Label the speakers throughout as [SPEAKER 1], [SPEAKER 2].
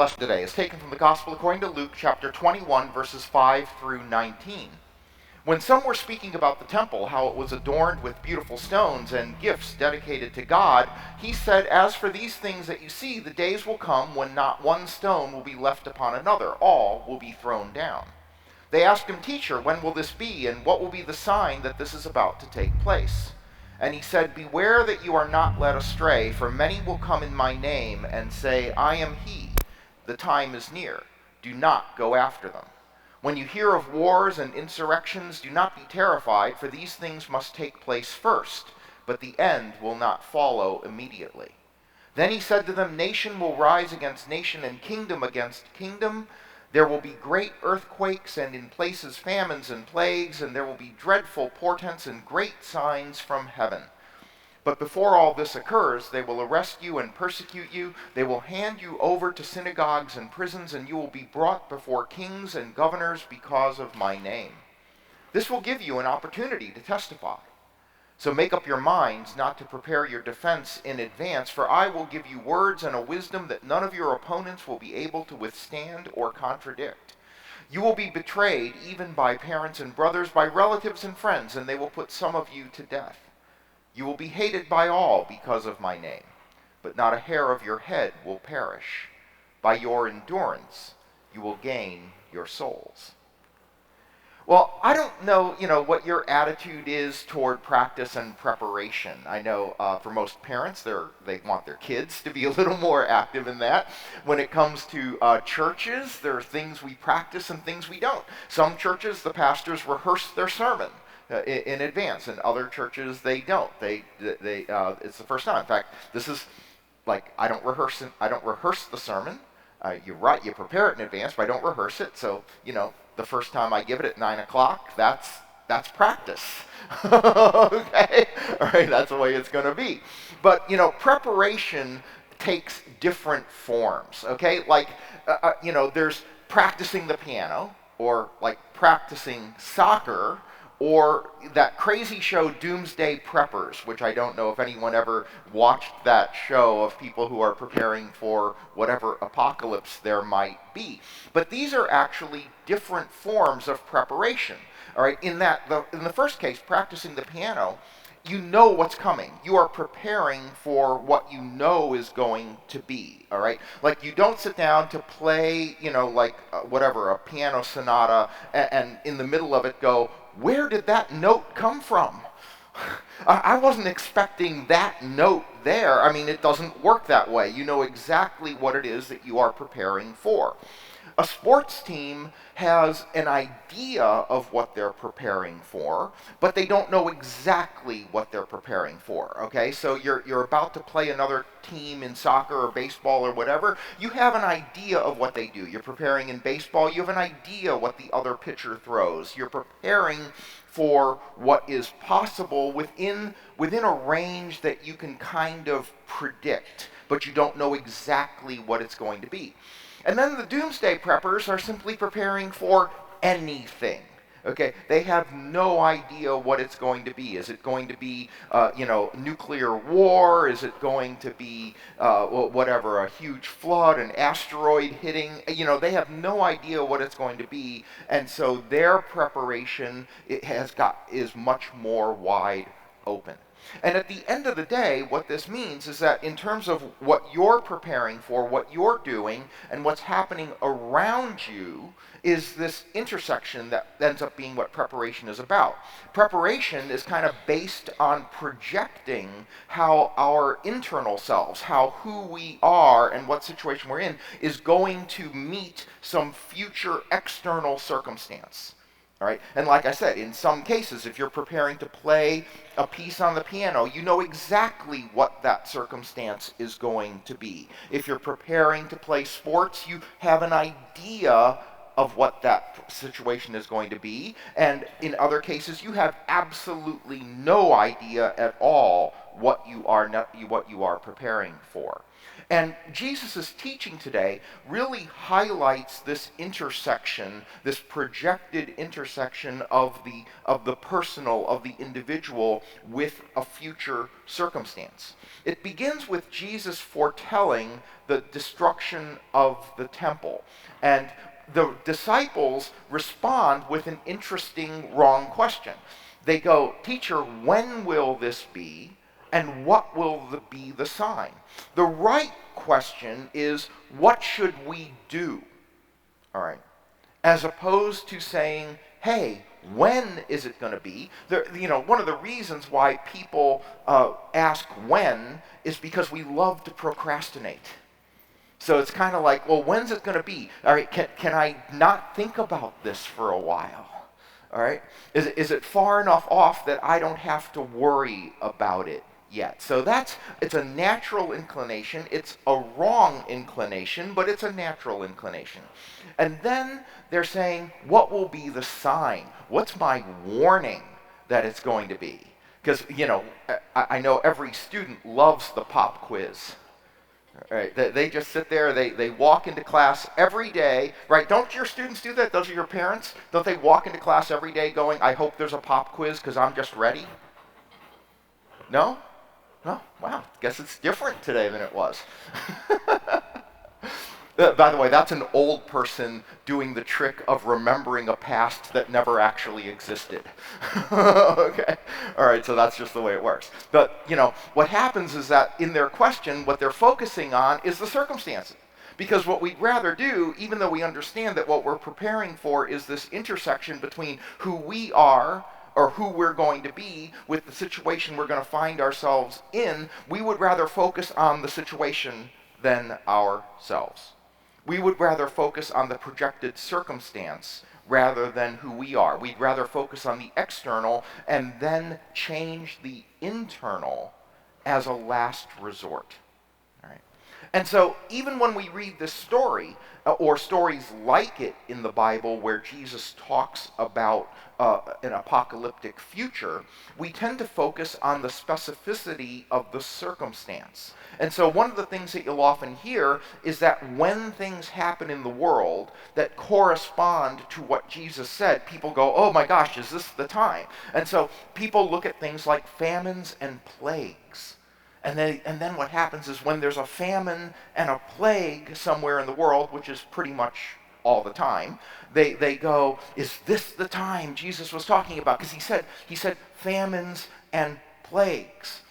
[SPEAKER 1] lesson today is taken from the Gospel according to Luke chapter 21, verses 5 through 19. When some were speaking about the temple, how it was adorned with beautiful stones and gifts dedicated to God, he said, "As for these things that you see, the days will come when not one stone will be left upon another. All will be thrown down." They asked him, "Teacher, when will this be, and what will be the sign that this is about to take place?" And he said, "Beware that you are not led astray, for many will come in my name and say, 'I am he.' The time is near. Do not go after them. When you hear of wars and insurrections, do not be terrified, for these things must take place first, but the end will not follow immediately." Then he said to them, "Nation will rise against nation and kingdom against kingdom. There will be great earthquakes, and in places famines and plagues, and there will be dreadful portents and great signs from heaven. But before all this occurs, they will arrest you and persecute you. They will hand you over to synagogues and prisons, and you will be brought before kings and governors because of my name. This will give you an opportunity to testify. So make up your minds not to prepare your defense in advance, for I will give you words and a wisdom that none of your opponents will be able to withstand or contradict. You will be betrayed even by parents and brothers, by relatives and friends, and they will put some of you to death. You will be hated by all because of my name, but not a hair of your head will perish. By your endurance, you will gain your souls." Well, I don't know, what your attitude is toward practice and preparation. I know for most parents, they want their kids to be a little more active in that. When it comes to churches, there are things we practice and things we don't. Some churches, the pastors rehearse their sermon in advance, and other churches they don't. It's the first time. In fact, this is like I don't rehearse the sermon. You're right, you prepare it in advance, but I don't rehearse it. So the first time I give it at 9:00, that's practice. Okay, all right, that's the way it's going to be. But preparation takes different forms. Okay, like there's practicing the piano, or like practicing soccer, or that crazy show Doomsday Preppers, which I don't know if anyone ever watched that show of people who are preparing for whatever apocalypse there might be. But these are actually different forms of preparation. All right, in the first case, practicing the piano, you know what's coming. You are preparing for what you know is going to be, all right? Like, you don't sit down to play, a piano sonata, and in the middle of it go, "Where did that note come from? I wasn't expecting that note there." I mean, it doesn't work that way. You know exactly what it is that you are preparing for. A sports team has an idea of what they're preparing for, but they don't know exactly what they're preparing for, okay? So you're about to play another team in soccer or baseball or whatever. You have an idea of what they do. You're preparing in baseball. You have an idea what the other pitcher throws. You're preparing for what is possible within a range that you can kind of predict, but you don't know exactly what it's going to be. And then the doomsday preppers are simply preparing for anything. Okay, they have no idea what it's going to be. Is it going to be, nuclear war? Is it going to be, a huge flood, an asteroid hitting? They have no idea what it's going to be, and so their preparation is much more wide open. And at the end of the day, what this means is that in terms of what you're preparing for, what you're doing, and what's happening around you, is this intersection that ends up being what preparation is about. Preparation is kind of based on projecting how our internal selves, who we are and what situation we're in, is going to meet some future external circumstance. All right, and like I said, in some cases, if you're preparing to play a piece on the piano, you know exactly what that circumstance is going to be. If you're preparing to play sports, you have an idea of what that situation is going to be, and in other cases, you have absolutely no idea at all what you are preparing for. And Jesus' teaching today really highlights this intersection, this projected intersection of the personal, of the individual with a future circumstance. It begins with Jesus foretelling the destruction of the temple. And the disciples respond with an interesting wrong question. They go, "Teacher, when will this be? And what will be the sign?" The right question is, what should we do? All right. As opposed to saying, hey, when is it going to be? One of the reasons why people ask when is because we love to procrastinate. So it's kind of like, well, when's it going to be? All right, can I not think about this for a while? All right, is it far enough off that I don't have to worry about it yet? So it's a natural inclination. It's a wrong inclination, but it's a natural inclination. And then they're saying, what will be the sign? What's my warning that it's going to be? Because, I know every student loves the pop quiz. Right, they just sit there, they walk into class every day, right? Don't your students do that? Those are your parents? Don't they walk into class every day going, I hope there's a pop quiz because I'm just ready? No? Oh, wow, guess it's different today than it was. By the way, that's an old person doing the trick of remembering a past that never actually existed. Okay? All right, so that's just the way it works. But, what happens is that in their question, what they're focusing on is the circumstances. Because what we'd rather do, even though we understand that what we're preparing for is this intersection between who we are or who we're going to be with the situation we're going to find ourselves in, we would rather focus on the situation than ourselves. We would rather focus on the projected circumstance rather than who we are. We'd rather focus on the external and then change the internal as a last resort. All right. And so even when we read this story, or stories like it in the Bible where Jesus talks about an apocalyptic future, we tend to focus on the specificity of the circumstance. And so one of the things that you'll often hear is that when things happen in the world that correspond to what Jesus said, people go, oh my gosh, is this the time? And so people look at things like famines and plagues. And then what happens is when there's a famine and a plague somewhere in the world, which is pretty much all the time, they go, is this the time Jesus was talking about? Because he said famines and plagues.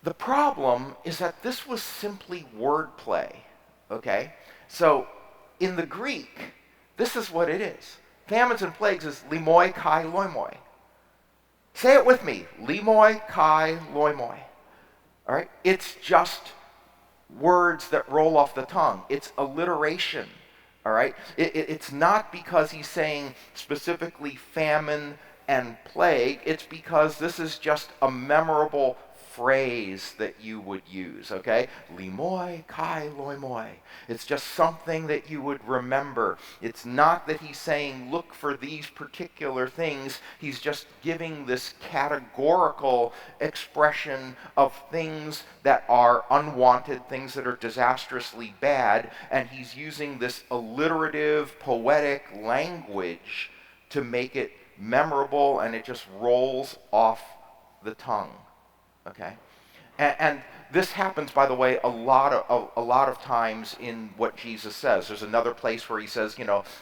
[SPEAKER 1] The problem is that this was simply wordplay, okay? So in the Greek, this is what it is. Famines and plagues is limoi kai loimoi. Say it with me, limoi kai loimoi. All right? It's just words that roll off the tongue. It's alliteration. All right? It's not because he's saying specifically famine and plague. It's because this is just a memorable phrase that you would use, okay? Limoi kai loimoi. It's just something that you would remember. It's not that he's saying look for these particular things. He's just giving this categorical expression of things that are unwanted, things that are disastrously bad, and he's using this alliterative, poetic language to make it memorable, and it just rolls off the tongue. Okay, and this happens, by the way, a lot of times in what Jesus says. There's another place where he says,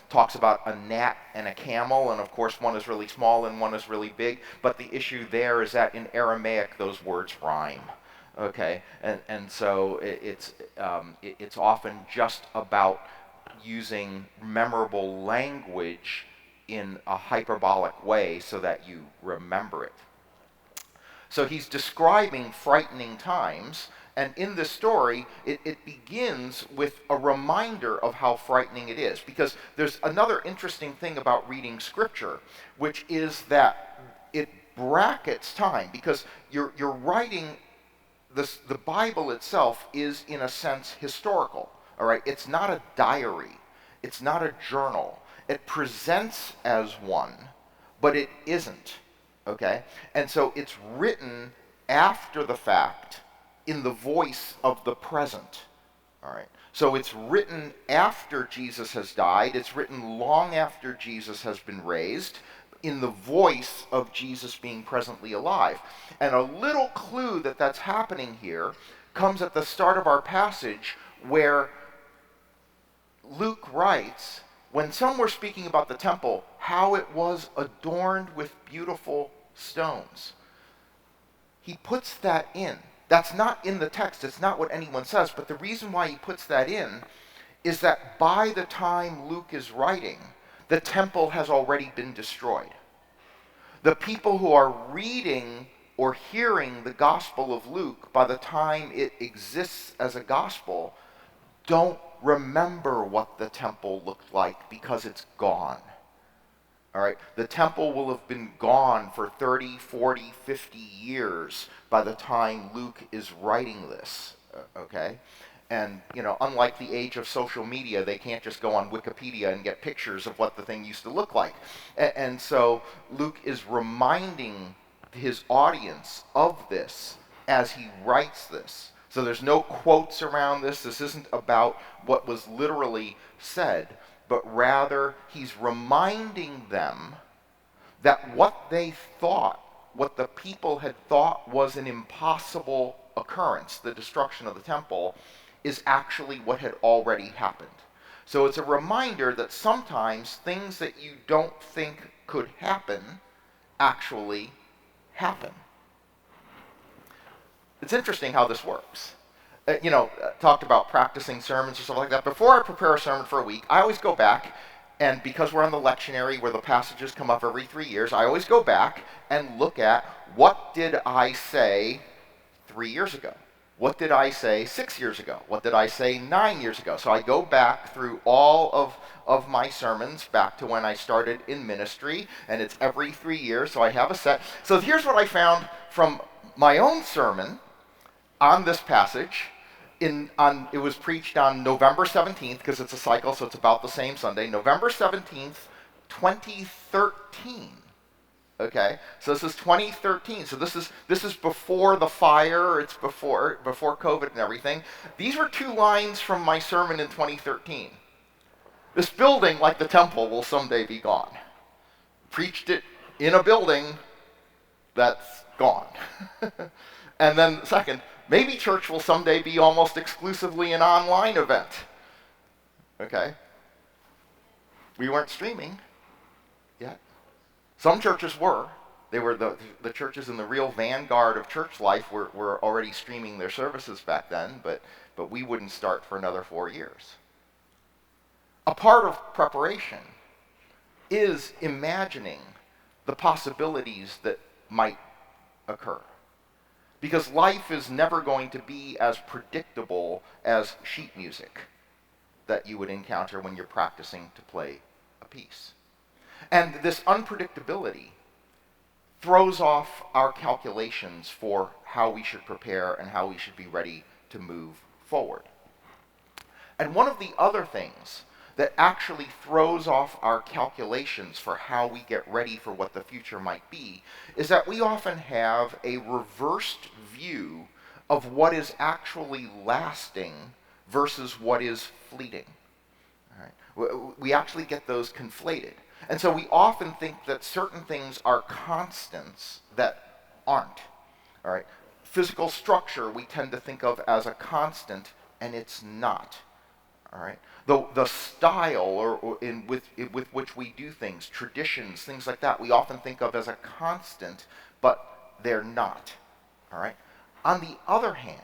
[SPEAKER 1] talks about a gnat and a camel, and of course one is really small and one is really big. But the issue there is that in Aramaic those words rhyme. Okay, and so it's often just about using memorable language in a hyperbolic way so that you remember it. So he's describing frightening times, and in this story, it begins with a reminder of how frightening it is. Because there's another interesting thing about reading Scripture, which is that it brackets time. Because you're writing, the Bible itself is, in a sense, historical. All right? It's not a diary. It's not a journal. It presents as one, but it isn't. Okay? And so it's written after the fact in the voice of the present. All right. So it's written after Jesus has died. It's written long after Jesus has been raised in the voice of Jesus being presently alive. And a little clue that that's happening here comes at the start of our passage where Luke writes, when some were speaking about the temple, how it was adorned with beautiful stones. He puts that in. That's not in the text. It's not what anyone says. But the reason why he puts that in is that by the time Luke is writing, the temple has already been destroyed. The people who are reading or hearing the Gospel of Luke, by the time it exists as a gospel, don't remember what the temple looked like because it's gone. All right, the temple will have been gone for 30, 40, 50 years by the time Luke is writing this, okay? And, unlike the age of social media, they can't just go on Wikipedia and get pictures of what the thing used to look like. And so Luke is reminding his audience of this as he writes this. So there's no quotes around this. This isn't about what was literally said, but rather he's reminding them that what they thought, what the people had thought was an impossible occurrence, the destruction of the temple, is actually what had already happened. So it's a reminder that sometimes things that you don't think could happen actually happen. It's interesting how this works. Talked about practicing sermons or stuff like that. Before I prepare a sermon for a week, I always go back, and because we're on the lectionary where the passages come up every 3 years, I always go back and look at what did I say 3 years ago? What did I say 6 years ago? What did I say 9 years ago? So I go back through all of my sermons back to when I started in ministry, and it's every 3 years, so I have a set. So here's what I found from my own sermon on this passage. It was preached on November 17th, because it's a cycle, so it's about the same Sunday. November 17th, 2013. Okay, so this is 2013. So this is before the fire. It's before COVID and everything. These were 2 lines from my sermon in 2013. This building, like the temple, will someday be gone. Preached it in a building that's gone. And then second, maybe church will someday be almost exclusively an online event. Okay? We weren't streaming yet. Some churches were. They were the churches in the real vanguard of church life were already streaming their services back then, but we wouldn't start for another 4 years. A part of preparation is imagining the possibilities that might occur. Because life is never going to be as predictable as sheet music that you would encounter when you're practicing to play a piece. And this unpredictability throws off our calculations for how we should prepare and how we should be ready to move forward. And one of the other things that actually throws off our calculations for how we get ready for what the future might be is that we often have a reversed view of what is actually lasting versus what is fleeting. All right? We actually get those conflated. And so we often think that certain things are constants that aren't. All right? Physical structure we tend to think of as a constant, and it's not. All right? The style with which we do things, traditions, things like that, we often think of as a constant, but they're not. All right? On the other hand,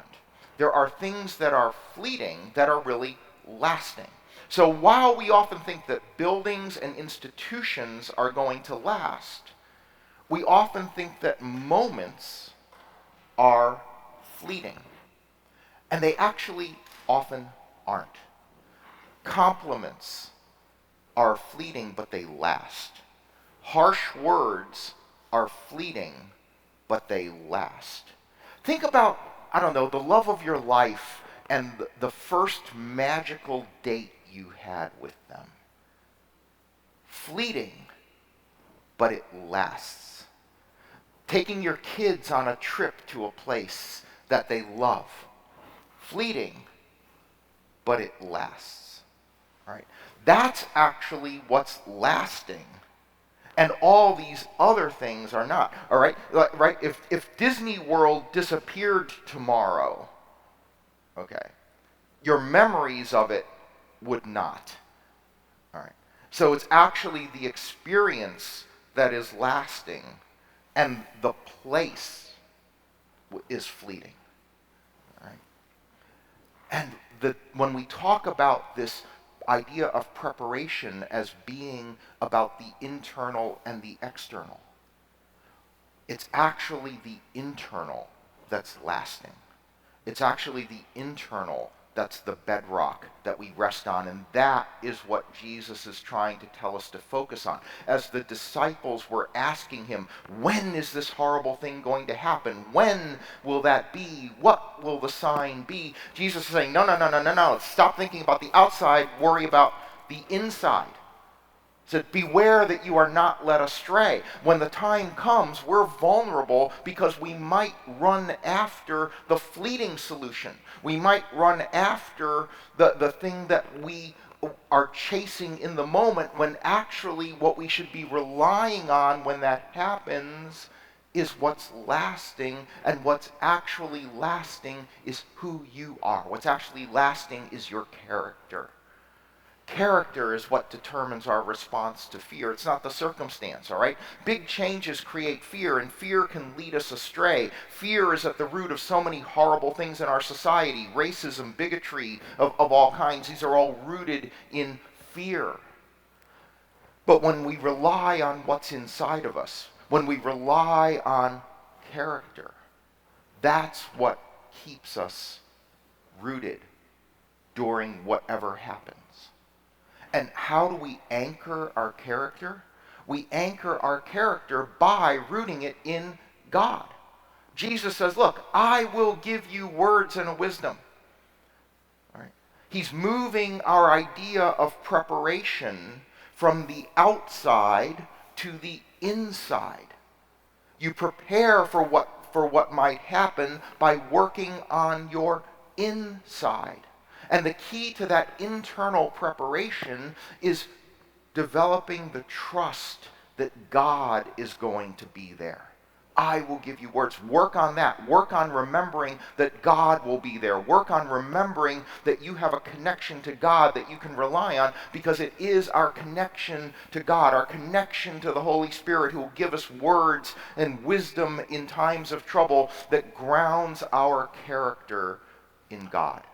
[SPEAKER 1] there are things that are fleeting that are really lasting. So while we often think that buildings and institutions are going to last, we often think that moments are fleeting. And they actually often aren't. Compliments are fleeting, but they last. Harsh words are fleeting, but they last. Think about, the love of your life and the first magical date you had with them. Fleeting, but it lasts. Taking your kids on a trip to a place that they love. Fleeting, but it lasts. All right? That's actually what's lasting. And all these other things are not. All right? Right? If Disney World disappeared tomorrow, okay, your memories of it would not. All right. So it's actually the experience that is lasting, and the place is fleeting. All right. And when we talk about this idea of preparation as being about the internal and the external, it's actually the internal that's lasting. It's actually the internal that's the bedrock that we rest on, and that is what Jesus is trying to tell us to focus on. As the disciples were asking him, when is this horrible thing going to happen? When will that be? What will the sign be? Jesus is saying, no. Stop thinking about the outside, worry about the inside. Said, beware that you are not led astray. When the time comes, we're vulnerable because we might run after the fleeting solution. We might run after the thing that we are chasing in the moment, when actually what we should be relying on when that happens is what's lasting, and what's actually lasting is who you are. What's actually lasting is your character. Character is what determines our response to fear. It's not the circumstance, all right? Big changes create fear, and fear can lead us astray. Fear is at the root of so many horrible things in our society. Racism, bigotry of all kinds. These are all rooted in fear. But when we rely on what's inside of us, when we rely on character, that's what keeps us rooted during whatever happens. And how do we anchor our character? We anchor our character by rooting it in God. Jesus says, look, I will give you words and a wisdom. All right? He's moving our idea of preparation from the outside to the inside. You prepare for what might happen by working on your inside. And the key to that internal preparation is developing the trust that God is going to be there. I will give you words. Work on that. Work on remembering that God will be there. Work on remembering that you have a connection to God that you can rely on, because it is our connection to God, our connection to the Holy Spirit, who will give us words and wisdom in times of trouble, that grounds our character in God.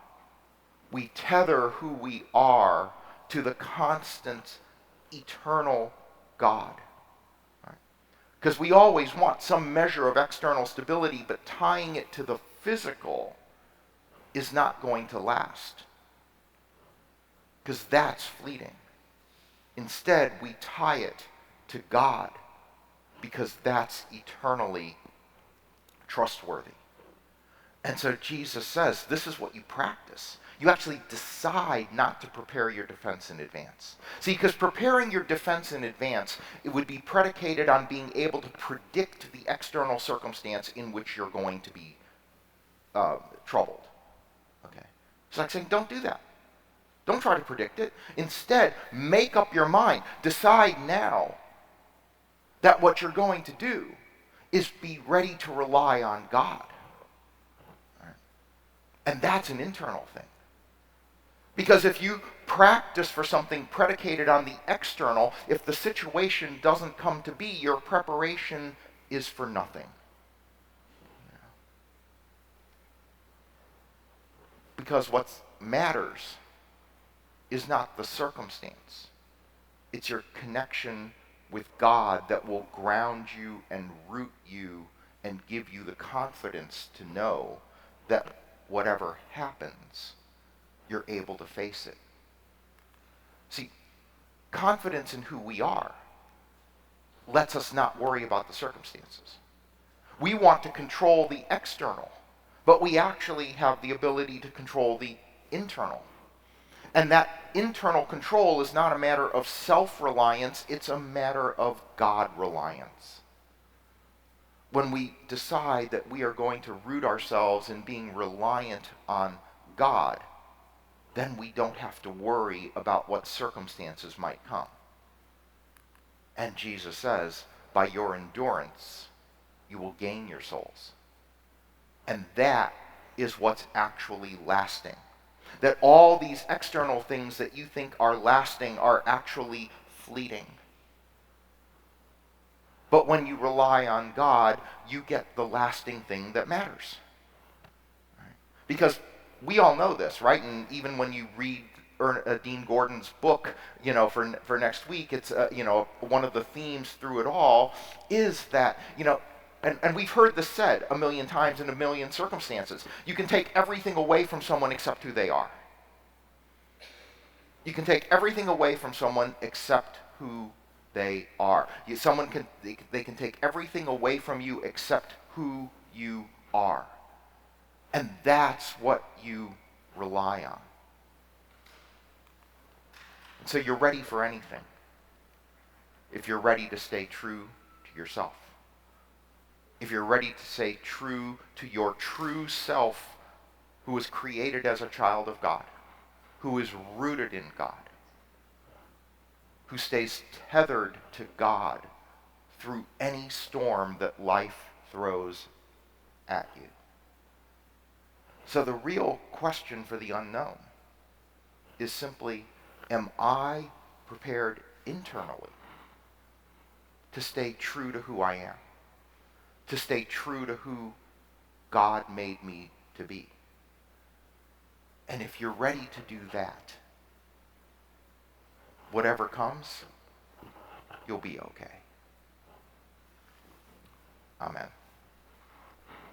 [SPEAKER 1] We tether who we are to the constant, eternal God. Because we always want some measure of external stability, but tying it to the physical is not going to last. Because that's fleeting. Instead, we tie it to God, because that's eternally trustworthy. And so Jesus says, this is what you practice. You actually decide not to prepare your defense in advance. See, because preparing your defense in advance, it would be predicated on being able to predict the external circumstance in which you're going to be troubled. Okay? It's like saying, don't do that. Don't try to predict it. Instead, make up your mind. Decide now that what you're going to do is be ready to rely on God. Right? And that's an internal thing. Because if you practice for something predicated on the external, if the situation doesn't come to be, your preparation is for nothing. Because what matters is not the circumstance. It's your connection with God that will ground you and root you and give you the confidence to know that whatever happens, you're able to face it. See, confidence in who we are lets us not worry about the circumstances. We want to control the external, but we actually have the ability to control the internal. And that internal control is not a matter of self-reliance, it's a matter of God-reliance. When we decide that we are going to root ourselves in being reliant on God, then we don't have to worry about what circumstances might come. And Jesus says, by your endurance, you will gain your souls. And that is what's actually lasting. That all these external things that you think are lasting are actually fleeting. But when you rely on God, you get the lasting thing that matters. Right? Because we all know this, right? And even when you read Dean Gordon's book, for next week, it's one of the themes through it all is that and we've heard this said a million times in a million circumstances. You can take everything away from someone except who they are. You can take everything away from someone except who they are. They can take everything away from you except who you are. And that's what you rely on. And so you're ready for anything if you're ready to stay true to yourself. If you're ready to stay true to your true self, who was created as a child of God, who is rooted in God, who stays tethered to God through any storm that life throws at you. So the real question for the unknown is simply, am I prepared internally to stay true to who I am? To stay true to who God made me to be? And if you're ready to do that, whatever comes, you'll be okay. Amen.